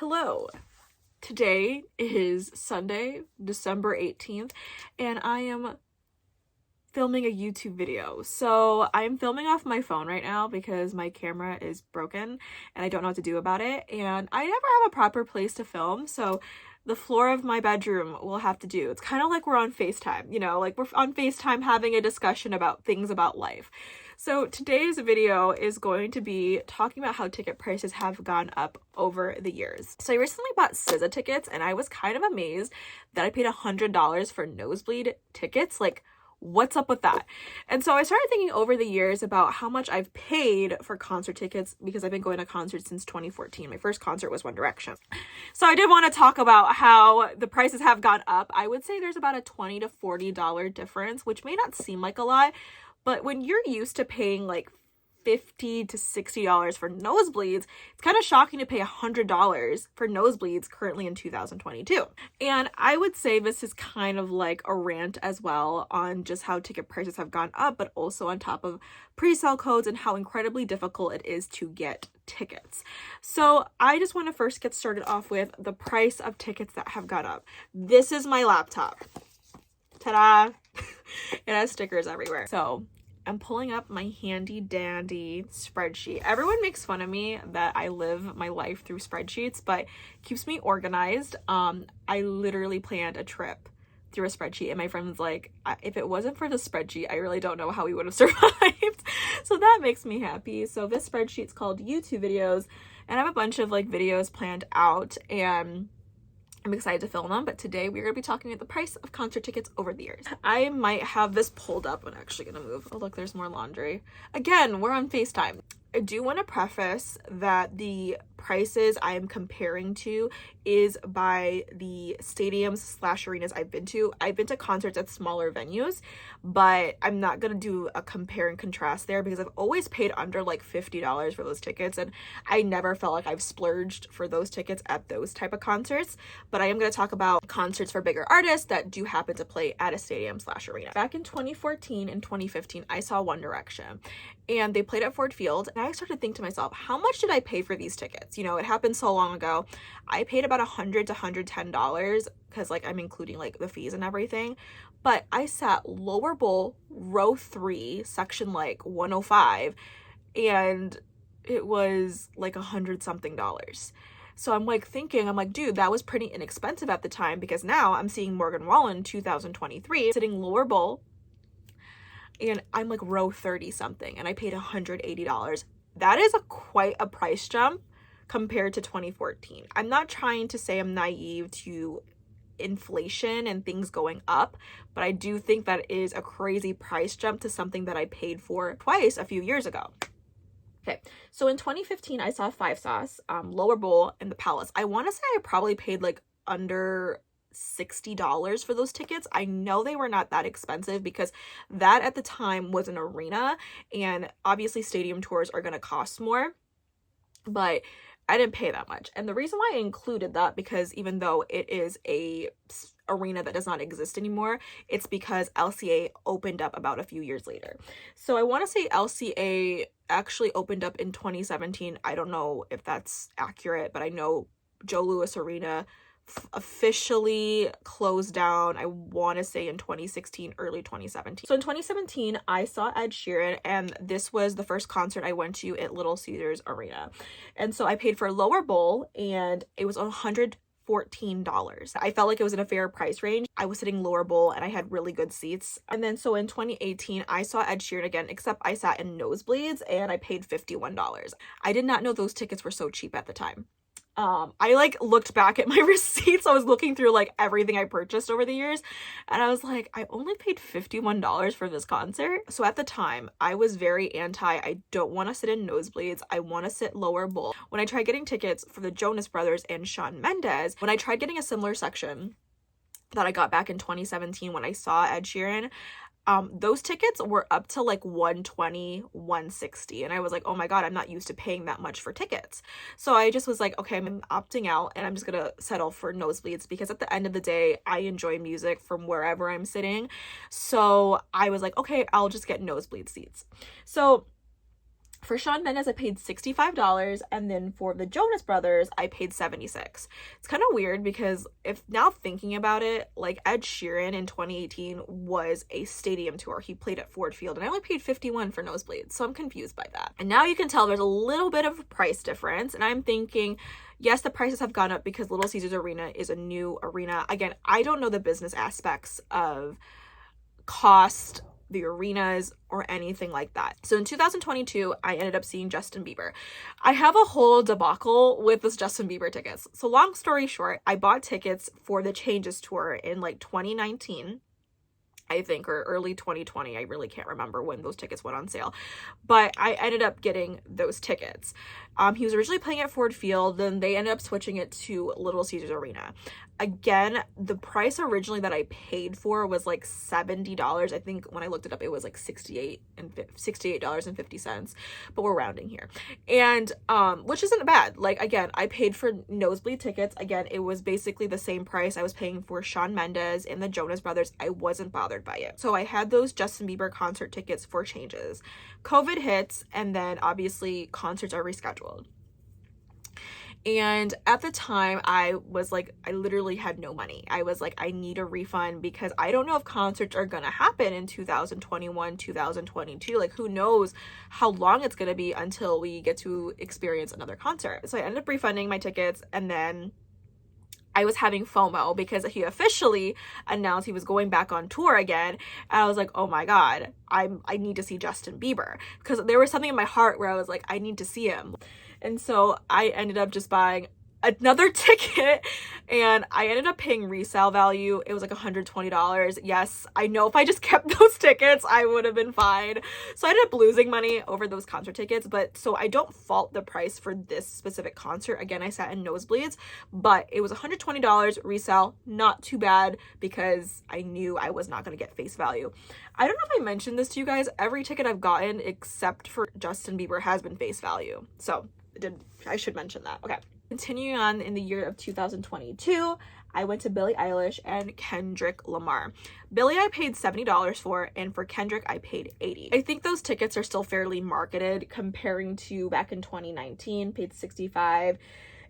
Hello. Today is Sunday, December 18th, and I am filming a YouTube video. So I'm filming off my phone right now because my camera is broken and I don't know what to do about it. And I never have a proper place to film, so the floor of my bedroom will have to do. It's kind of like we're on FaceTime, like we're on FaceTime having a discussion about things about life. So today's video is going to be talking about how ticket prices have gone up over the years. So I recently bought SZA tickets and I was kind of amazed that I paid $100 for nosebleed tickets. Like, what's up with that? And so I started thinking over the years about how much I've paid for concert tickets because I've been going to concerts since 2014. My first concert was One Direction. So I did want to talk about how the prices have gone up. I would say there's about a $20 to $40 difference, which may not seem like a lot, but when you're used to paying like $50 to $60 for nosebleeds, it's kind of shocking to pay $100 for nosebleeds currently in 2022. And I would say this is kind of like a rant as well on just how ticket prices have gone up, but also on top of pre-sale codes and how incredibly difficult it is to get tickets. So I just want to first get started off with the price of tickets that have gone up. This is my laptop. Ta-da! It has stickers everywhere. So I'm pulling up my handy dandy spreadsheet. Everyone makes fun of me that I live my life through spreadsheets, but it keeps me organized. I literally planned a trip through a spreadsheet, and my friend was like, if it wasn't for the spreadsheet, I really don't know how we would have survived. So that makes me happy. So this spreadsheet's called YouTube videos, and I have a bunch of like videos planned out, and I'm excited to film them, but today we're going to be talking about the price of concert tickets over the years. I might have this pulled up. I'm actually going to move. Oh, look, there's more laundry. Again, we're on FaceTime. I do want to preface that the prices I am comparing to is by the stadiums/arenas I've been to. I've been to concerts at smaller venues, but I'm not going to do a compare and contrast there because I've always paid under like $50 for those tickets, and I never felt like I've splurged for those tickets at those type of concerts. But I am going to talk about concerts for bigger artists that do happen to play at a stadium/arena. Back in 2014 and 2015, I saw One Direction, and they played at Ford Field, and I started to think to myself, how much did I pay for these tickets? It happened so long ago. I paid about $100 to $110 because like I'm including like the fees and everything, but I sat lower bowl, row 3, section like 105, and it was like $100 something. So I'm like thinking, dude, that was pretty inexpensive at the time, because now I'm seeing Morgan Wallen 2023 sitting lower bowl, and I'm like row 30 something, and I paid $180. That is quite a price jump compared to 2014. I'm not trying to say I'm naive to inflation and things going up, but I do think that is a crazy price jump to something that I paid for twice a few years ago. Okay, so in 2015, I saw Five Sauce, lower bowl in the Palace. I want to say I probably paid like under $60 for those tickets. I know they were not that expensive because that at the time was an arena, and obviously stadium tours are going to cost more, but I didn't pay that much. And the reason why I included that, because even though it is a arena that does not exist anymore, it's because LCA opened up about a few years later. So I want to say LCA actually opened up in 2017. I don't know if that's accurate, but I know Joe Louis Arena officially closed down, I want to say in 2016, early 2017. So in 2017, I saw Ed Sheeran, and this was the first concert I went to at Little Caesars Arena. And so I paid for lower bowl, and it was $114. I felt like it was in a fair price range. I was sitting lower bowl and I had really good seats. And then so in 2018, I saw Ed Sheeran again, except I sat in nosebleeds and I paid $51. I did not know those tickets were so cheap at the time. I like looked back at my receipts. I was looking through like everything I purchased over the years, and I was like, I only paid $51 for this concert. So at the time, I was very I don't want to sit in nosebleeds. I want to sit lower bowl. When I tried getting tickets for the Jonas Brothers and Shawn Mendes, when I tried getting a similar section that I got back in 2017 when I saw Ed Sheeran, those tickets were up to like $120, $160. And I was like, oh my God, I'm not used to paying that much for tickets. So I just was like, okay, I'm opting out and I'm just going to settle for nosebleeds, because at the end of the day, I enjoy music from wherever I'm sitting. So I was like, okay, I'll just get nosebleed seats. So For Shawn Mendes, I paid $65, and then for the Jonas Brothers, I paid $76. It's kind of weird because if now thinking about it, like Ed Sheeran in 2018 was a stadium tour. He played at Ford Field, and I only paid $51 for nosebleeds, so I'm confused by that. And now you can tell there's a little bit of a price difference, and I'm thinking, yes, the prices have gone up because Little Caesars Arena is a new arena. Again, I don't know the business aspects of cost, the arenas, or anything like that. So in 2022, I ended up seeing Justin Bieber. I have a whole debacle with this Justin Bieber tickets. So long story short, I bought tickets for the Changes tour in like 2019, I think, or early 2020. I really can't remember when those tickets went on sale, but I ended up getting those tickets. He was originally playing at Ford Field, then they ended up switching it to Little Caesars Arena. Again, the price originally that I paid for was like $70. I think when I looked it up, it was like $68.50, but we're rounding here. And which isn't bad. Like, again, I paid for nosebleed tickets. Again, it was basically the same price I was paying for Shawn Mendes and the Jonas Brothers. I wasn't bothered by it. So I had those Justin Bieber concert tickets for Changes. COVID hits, and then obviously concerts are rescheduled. And at the time, I literally had no money. I was like, I need a refund because I don't know if concerts are going to happen in 2021, 2022. Like, who knows how long it's going to be until we get to experience another concert. So I ended up refunding my tickets, and then I was having FOMO because he officially announced he was going back on tour again. And I was like, oh my God, I need to see Justin Bieber, because there was something in my heart where I was like, I need to see him. And so I ended up just buying another ticket, and I ended up paying resale value. It was like $120. Yes, I know if I just kept those tickets, I would have been fine. So I ended up losing money over those concert tickets, but so I don't fault the price for this specific concert. Again, I sat in nosebleeds, but it was $120 resale. Not too bad because I knew I was not going to get face value. I don't know if I mentioned this to you guys. Every ticket I've gotten except for Justin Bieber has been face value. So I should mention that. Okay. Continuing on, in the year of 2022, I went to Billie Eilish and Kendrick Lamar. Billie I paid $70 for, and for Kendrick I paid $80. I think those tickets are still fairly marketed comparing to back in 2019, paid $65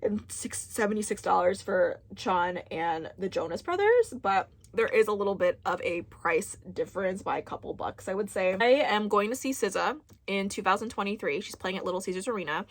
and $76 for Shawn and the Jonas Brothers, but there is a little bit of a price difference by a couple bucks, I would say. I am going to see SZA in 2023. She's playing at Little Caesars Arena.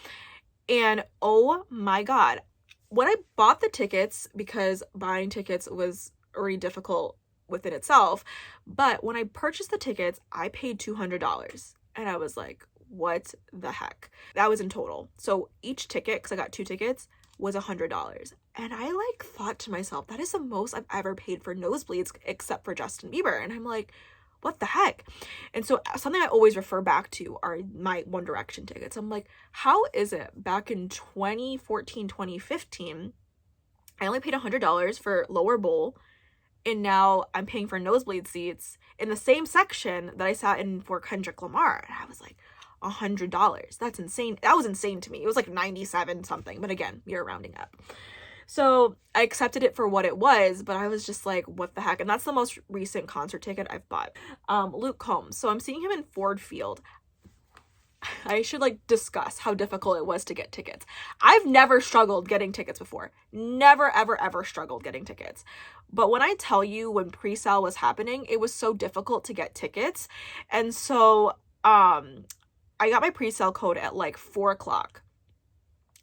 And oh my God, when I bought the tickets, because buying tickets was already difficult within itself, but when I purchased the tickets, I paid $200. And I was like, what the heck? That was in total. So each ticket, because I got 2 tickets, was $100. And I like thought to myself, that is the most I've ever paid for nosebleeds except for Justin Bieber. And I'm like, what the heck? And so something I always refer back to are my One Direction tickets. I'm like, how is it back in 2014, 2015, I only paid $100 for lower bowl, and now I'm paying for nosebleed seats in the same section that I sat in for Kendrick Lamar. And I was like, $100. That's insane. That was insane to me. It was like 97 something, but again, you're rounding up. So I accepted it for what it was, but I was just like, what the heck? And that's the most recent concert ticket I've bought. Luke Combs. So I'm seeing him in Ford Field. I should discuss how difficult it was to get tickets. I've never struggled getting tickets before. Never, ever, ever struggled getting tickets. But when I tell you, when pre-sale was happening, it was so difficult to get tickets. And so I got my pre-sale code at 4 o'clock.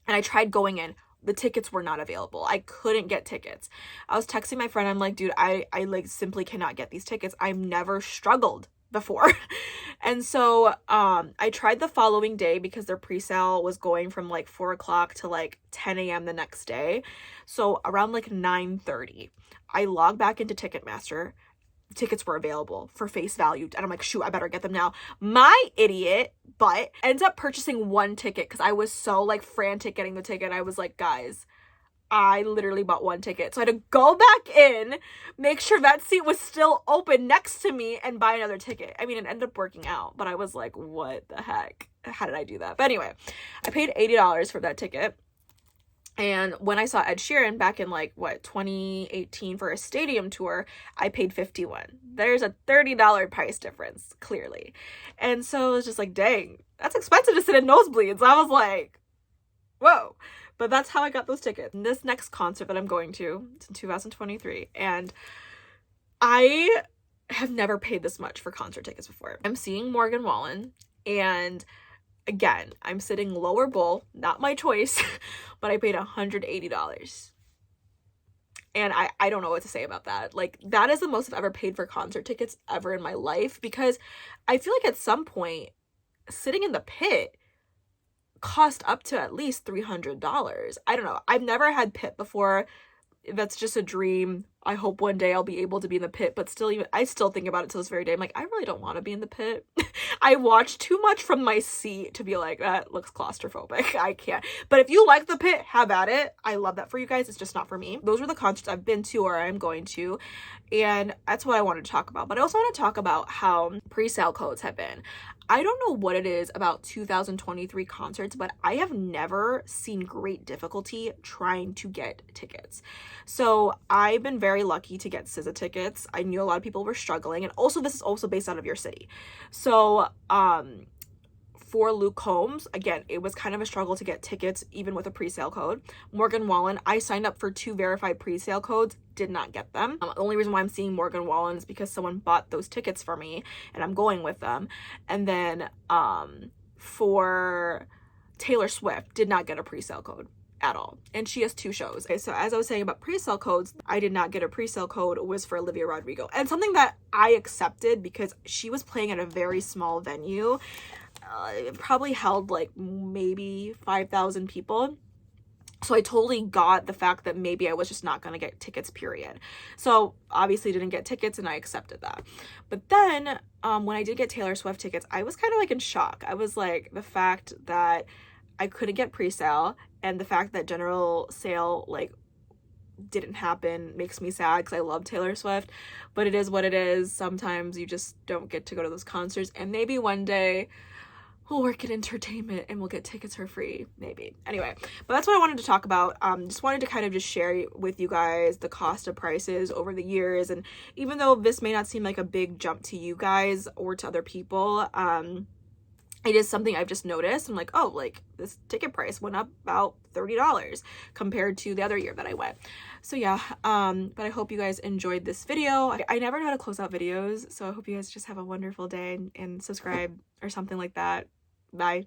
And I tried going in. The tickets were not available. I couldn't get tickets. I was texting my friend. I'm like, dude, I simply cannot get these tickets. I've never struggled before. And so I tried the following day because their pre-sale was going from 4 o'clock to 10 a.m. the next day. So around 9:30, I logged back into Ticketmaster. Tickets were available for face value, and I'm like, shoot, I better get them now. My idiot butt ends up purchasing 1 ticket because I was so frantic getting the ticket. I was like, guys, I literally bought 1 ticket. So I had to go back in, make sure that seat was still open next to me, and buy another ticket. I mean, it ended up working out, but I was like, what the heck? How did I do that? But anyway, I paid $80 for that ticket. And when I saw Ed Sheeran back in like, what, 2018 for a stadium tour, I paid 51. There's a $30 price difference, clearly. And so it was just like, dang, that's expensive to sit in nosebleeds. I was like, whoa. But that's how I got those tickets. And this next concert that I'm going to, it's in 2023, and I have never paid this much for concert tickets before. I'm seeing Morgan Wallen, and again, I'm sitting lower bowl, not my choice, but I paid $180. And I don't know what to say about that. Like, that is the most I've ever paid for concert tickets ever in my life, because I feel like at some point, sitting in the pit cost up to at least $300. I don't know. I've never had pit before. That's just a dream. I hope one day I'll be able to be in the pit, but still, even I still think about it to this very day. I'm like, I really don't want to be in the pit. I watch too much from my seat to be like, that looks claustrophobic. I can't. But if you like the pit, have at it. I love that for you guys. It's just not for me. Those are the concerts I've been to or I'm going to, and that's what I wanted to talk about. But I also want to talk about how pre-sale codes have been. I don't know what it is about 2023 concerts, but I have never seen great difficulty trying to get tickets. So I've been very lucky to get SZA tickets. I knew a lot of people were struggling, and also this is also based out of your city. So for Luke Combs, again, it was kind of a struggle to get tickets even with a pre-sale code. Morgan Wallen, I signed up for 2 verified pre-sale codes, did not get them. The only reason why I'm seeing Morgan Wallen is because someone bought those tickets for me and I'm going with them. And then for Taylor Swift, did not get a pre-sale code at all, and she has 2 shows. Okay, so as I was saying about pre-sale codes, I did not get a pre-sale code, was for Olivia Rodrigo, and something that I accepted because she was playing at a very small venue. It probably held like maybe 5,000 people. So I totally got the fact that maybe I was just not going to get tickets, period. So obviously didn't get tickets, and I accepted that. But then when I did get Taylor Swift tickets, I was kind of like in shock. I was like, the fact that I couldn't get pre-sale and the fact that general sale like didn't happen makes me sad, because I love Taylor Swift, but it is what it is. Sometimes you just don't get to go to those concerts, and maybe one day we'll work in entertainment and we'll get tickets for free, maybe. Anyway, but that's what I wanted to talk about. Just wanted to kind of just share with you guys the cost of prices over the years, and even though this may not seem like a big jump to you guys or to other people, it is something I've just noticed. I'm like, oh, like this ticket price went up about $30 compared to the other year that I went. So yeah, but I hope you guys enjoyed this video. I never know how to close out videos, so I hope you guys just have a wonderful day and subscribe or something like that. Bye.